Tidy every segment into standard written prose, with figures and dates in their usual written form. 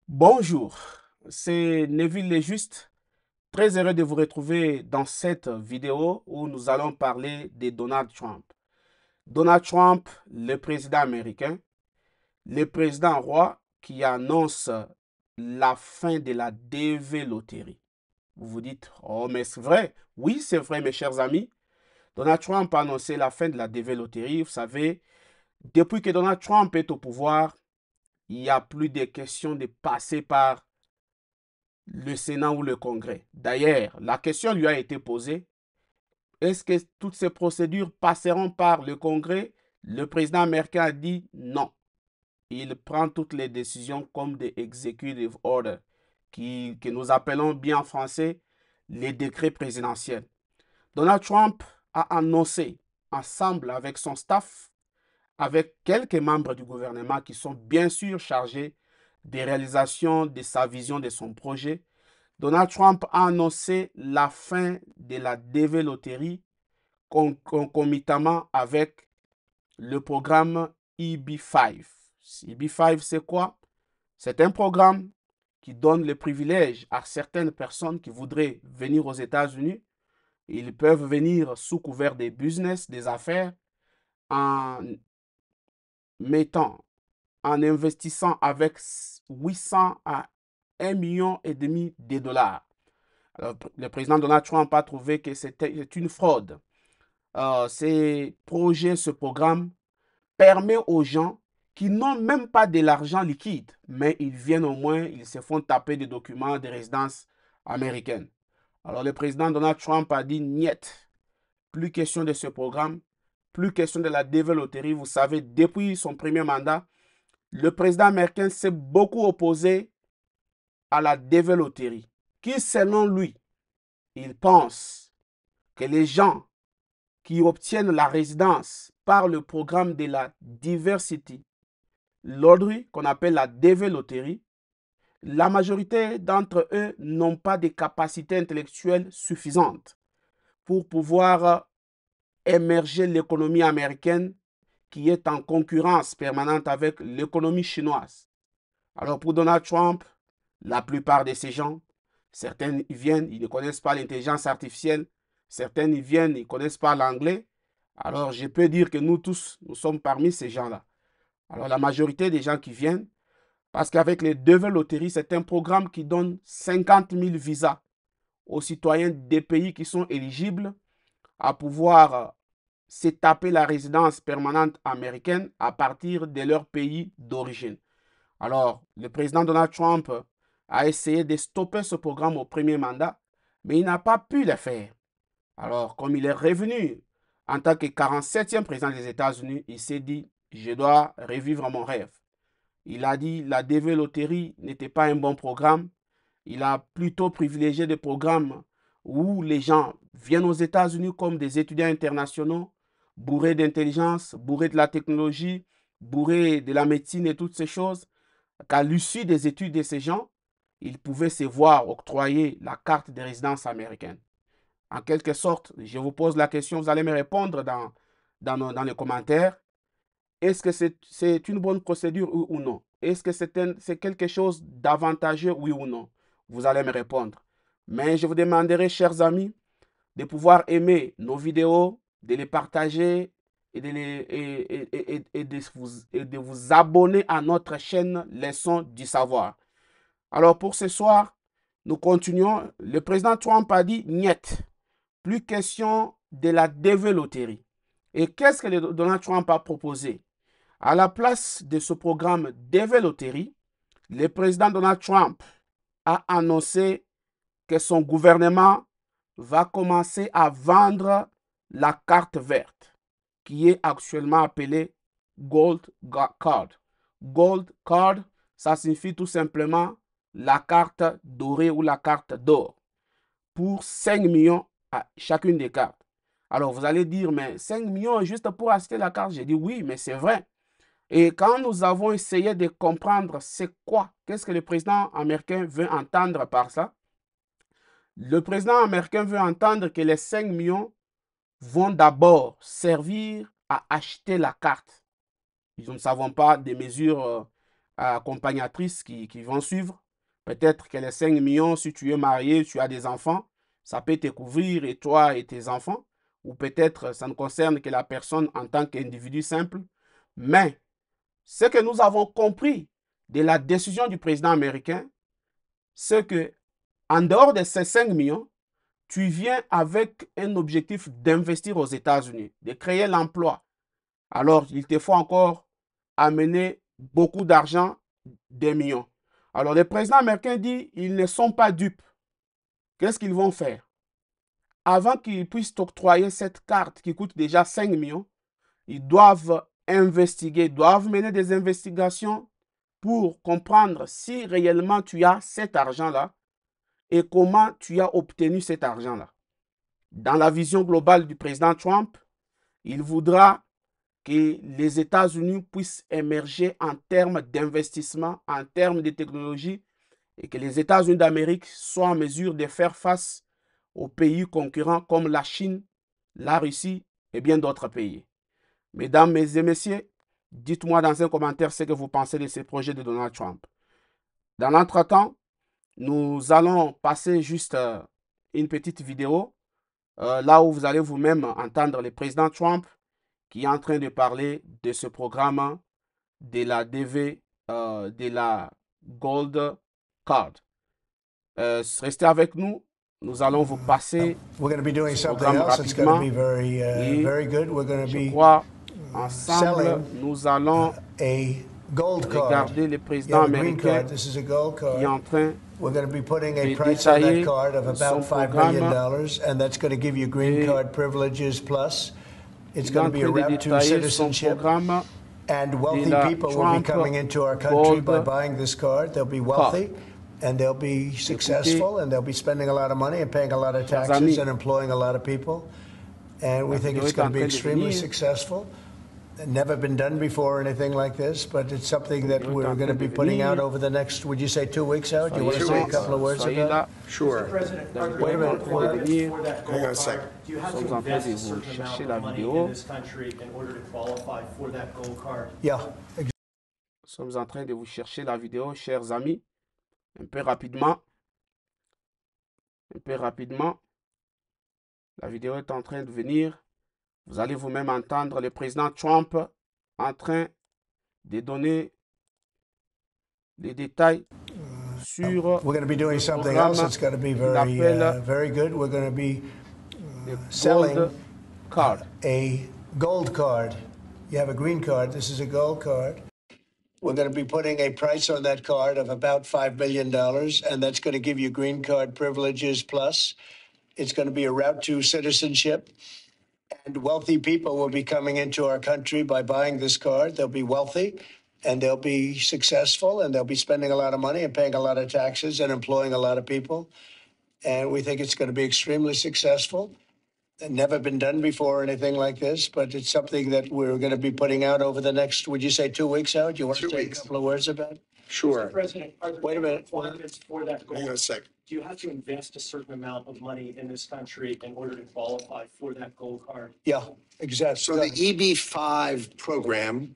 Bonjour, c'est Neville Léjuste. Très heureux de vous retrouver dans cette vidéo où nous allons parler de Donald Trump. Donald Trump, le président américain, le président roi qui annonce la fin de la dévéloterie. Vous vous dites, oh mais c'est vrai. Oui, c'est vrai mes chers amis. Donald Trump a annoncé la fin de la dévéloterie. Vous savez, depuis que Donald Trump est au pouvoir, il n'y a plus de question de passer par le Sénat ou le Congrès. D'ailleurs, la question lui a été posée, est-ce que toutes ces procédures passeront par le Congrès? Le président américain a dit non. Il prend toutes les décisions comme des executive orders, que nous appelons bien en français les décrets présidentiels. Donald Trump a annoncé, ensemble avec son staff, avec quelques membres du gouvernement qui sont bien sûr chargés des réalisations de sa vision, de son projet, Donald Trump a annoncé la fin de la dévéloterie concomitamment avec le programme EB5. EB5, c'est quoi? C'est un programme qui donne le privilège à certaines personnes qui voudraient venir aux États-Unis. Ils peuvent venir sous couvert des business, des affaires, en mettant, en investissant avec 800 à 1,5 million de dollars. Alors, le président Donald Trump a trouvé que c'était une fraude. Ces projets, ce programme permet aux gens qui n'ont même pas de l'argent liquide, mais ils viennent au moins, ils se font taper des documents de résidence américaine. Alors, le président Donald Trump a dit niet, plus question de ce programme, plus question de la dévéloterie. Vous savez, depuis son premier mandat, le président américain s'est beaucoup opposé à la dévéloterie, qui, selon lui, il pense que les gens qui obtiennent la résidence par le programme de la diversity lottery, qu'on appelle la DV Lottery, la majorité d'entre eux n'ont pas de capacités intellectuelles suffisantes pour pouvoir émerger l'économie américaine qui est en concurrence permanente avec l'économie chinoise. Alors pour Donald Trump, la plupart de ces gens, certains viennent, ils ne connaissent pas l'intelligence artificielle, certains y viennent, ils ne connaissent pas l'anglais. Alors je peux dire que nous tous, nous sommes parmi ces gens-là. Alors la majorité des gens qui viennent, parce qu'avec les Devil Lottery, c'est un programme qui donne 50 000 visas aux citoyens des pays qui sont éligibles à pouvoir s'étaper la résidence permanente américaine à partir de leur pays d'origine. Alors, le président Donald Trump a essayé de stopper ce programme au premier mandat, mais il n'a pas pu le faire. Alors, comme il est revenu en tant que 47e président des États-Unis, il s'est dit, je dois revivre mon rêve. Il a dit la DV Lottery n'était pas un bon programme. Il a plutôt privilégié des programmes où les gens viennent aux États-Unis comme des étudiants internationaux, bourrés d'intelligence, bourrés de la technologie, bourrés de la médecine et toutes ces choses, qu'à l'issue des études de ces gens, ils pouvaient se voir octroyer la carte de résidence américaine. En quelque sorte, je vous pose la question, vous allez me répondre dans les commentaires. Est-ce que c'est une bonne procédure ou non? Est-ce que c'est quelque chose d'avantageux, oui ou non? Vous allez me répondre. Mais je vous demanderai, chers amis, de pouvoir aimer nos vidéos, de les partager et de vous abonner à notre chaîne Leçons du savoir. Alors pour ce soir, nous continuons. Le président Trump a dit niet, plus question de la dévéloterie. Et qu'est-ce que Donald Trump a proposé? À la place de ce programme dévéloterie, le président Donald Trump a annoncé que son gouvernement va commencer à vendre la carte verte, qui est actuellement appelée Gold Card. Gold Card, ça signifie tout simplement la carte dorée ou la carte d'or, pour 5 millions à chacune des cartes. Alors vous allez dire, mais 5 millions juste pour acheter la carte? J'ai dit oui, mais c'est vrai. Et quand nous avons essayé de comprendre c'est quoi, qu'est-ce que le président américain veut entendre par ça, le président américain veut entendre que les 5 millions vont d'abord servir à acheter la carte. Nous ne savons pas des mesures accompagnatrices qui vont suivre. Peut-être que les 5 millions, si tu es marié, tu as des enfants, ça peut te couvrir et toi et tes enfants. Ou peut-être ça ne concerne que la personne en tant qu'individu simple. Mais ce que nous avons compris de la décision du président américain, c'est que en dehors de ces 5 millions, tu viens avec un objectif d'investir aux États-Unis, de créer l'emploi. Alors, il te faut encore amener beaucoup d'argent, des millions. Alors, le président américain dit, ils ne sont pas dupes. Qu'est-ce qu'ils vont faire? Avant qu'ils puissent t'octroyer cette carte qui coûte déjà 5 millions, ils doivent investiguer, doivent mener des investigations pour comprendre si réellement tu as cet argent-là et comment tu as obtenu cet argent-là. Dans la vision globale du président Trump, il voudra que les États-Unis puissent émerger en termes d'investissement, en termes de technologie, et que les États-Unis d'Amérique soient en mesure de faire face aux pays concurrents comme la Chine, la Russie et bien d'autres pays. Mesdames et messieurs, dites-moi dans un commentaire ce que vous pensez de ces projets de Donald Trump. Dans l'entretemps, nous allons passer juste une petite vidéo là où vous allez vous-même entendre le président Trump qui est en train de parler de ce programme de la DV, de la Gold Card. Restez avec nous. Nous allons vous passer ce programme rapidement. Et je crois, ensemble, nous allons regarder le président américain qui est en train We're going to be putting a de price on that détailler card of son about $5 million, programme. and that's going to give you green Et card privileges plus. It's Il est going en to be a train de route to détailler son citizenship, programme and de wealthy la people will be Trump coming into our country by Gold buying this card. They'll be wealthy, and they'll be successful, and they'll be spending a lot of money and paying a lot of Chers taxes amis, and employing a lot of people. And we la think vidéo it's est en going to be train de extremely venir. successful. Never been done before or anything like this, but it's something that vidéo est we're en going to train be de putting out venir. over the next, would you say 2 weeks out? Do you want to Soyez say a couple of words soyez about là. it? Sure. President, La are vidéo there est en minute. train de venir. for that Hang gold on a card? second. Do you have Nous to sommes en train invest de a vous certain chercher amount la of money vidéo. in this country in order to qualify for that gold card? Yeah, Nous sommes en train de vous chercher la vidéo, chers amis. Un peu rapidement. Un peu rapidement. La vidéo est en train de venir. Vous allez vous-même entendre le président Trump en train de donner les détails sur we're going to be doing le something programme else that's going to be qu'il very, appelle very good. We're going to be le selling Gold Card. a gold card. You have a green card. This is a gold card. We're going to be putting a price on that card of about $5 million, and that's going to give you green card privileges plus. It's going to be a route to citizenship. And wealthy people will be coming into our country by buying this card. They'll be wealthy, and they'll be successful, and they'll be spending a lot of money and paying a lot of taxes and employing a lot of people. And we think it's going to be extremely successful. Never been done before or anything like this, but it's something that we're going to be putting out over the next, would you say 2 weeks out? Do you want to 2 say weeks. a couple of words about it? Sure. Mr. President, are there Wait a minute. requirements for that gold? Hang on a second. Do you have to invest a certain amount of money in this country in order to qualify for that gold card? Yeah, exactly. So the EB-5 program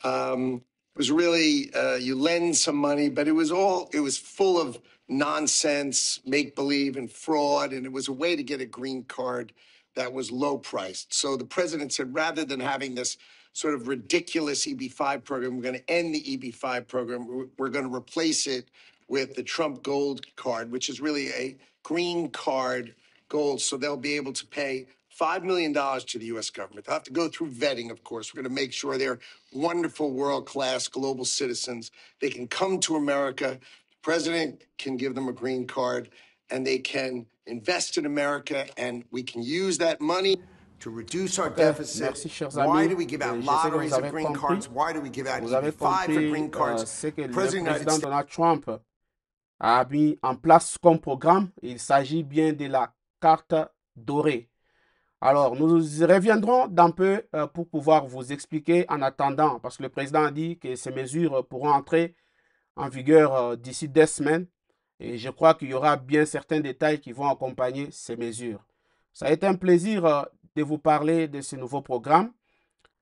was really, you lend some money, but it was full of nonsense, make-believe and fraud, and it was a way to get a green card that was low priced. So the president said, rather than having this sort of ridiculous EB-5 program, we're going to end the EB-5 program. We're going to replace it with the Trump Gold Card, which is really a green card gold. So they'll be able to pay $5 million to the U.S. government. They'll have to go through vetting, of course. We're going to make sure they're wonderful, world-class global citizens. They can come to America. The president can give them a green card, and they can invest in America, and we can use that money to reduce our deficit. Merci, chers Why amis. do we give out Je sais que lotteries vous of avez green compris. cards? Why do we give out Vous avez EB-5 of compris green cards? ce que le President of the United président Donald Trump a mis en place comme programme. Il s'agit bien de la carte dorée. Alors, nous reviendrons d'un peu pour pouvoir vous expliquer en attendant, parce que le président a dit que ces mesures pourront entrer en vigueur d'ici 2 semaines. Et je crois qu'il y aura bien certains détails qui vont accompagner ces mesures. Ça a été un plaisir de vous parler de ce nouveau programme.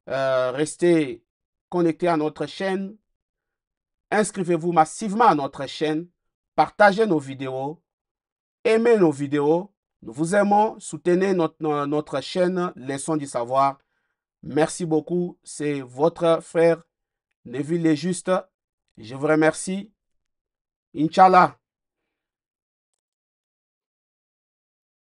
Restez connectés à notre chaîne inscrivez-vous massivement à notre chaîne, partagez nos vidéos, aimez nos vidéos. Nous vous aimons, soutenez notre chaîne Leçons du Savoir. Merci beaucoup, c'est votre frère Neville le Juste. Je vous remercie. Inch'Allah.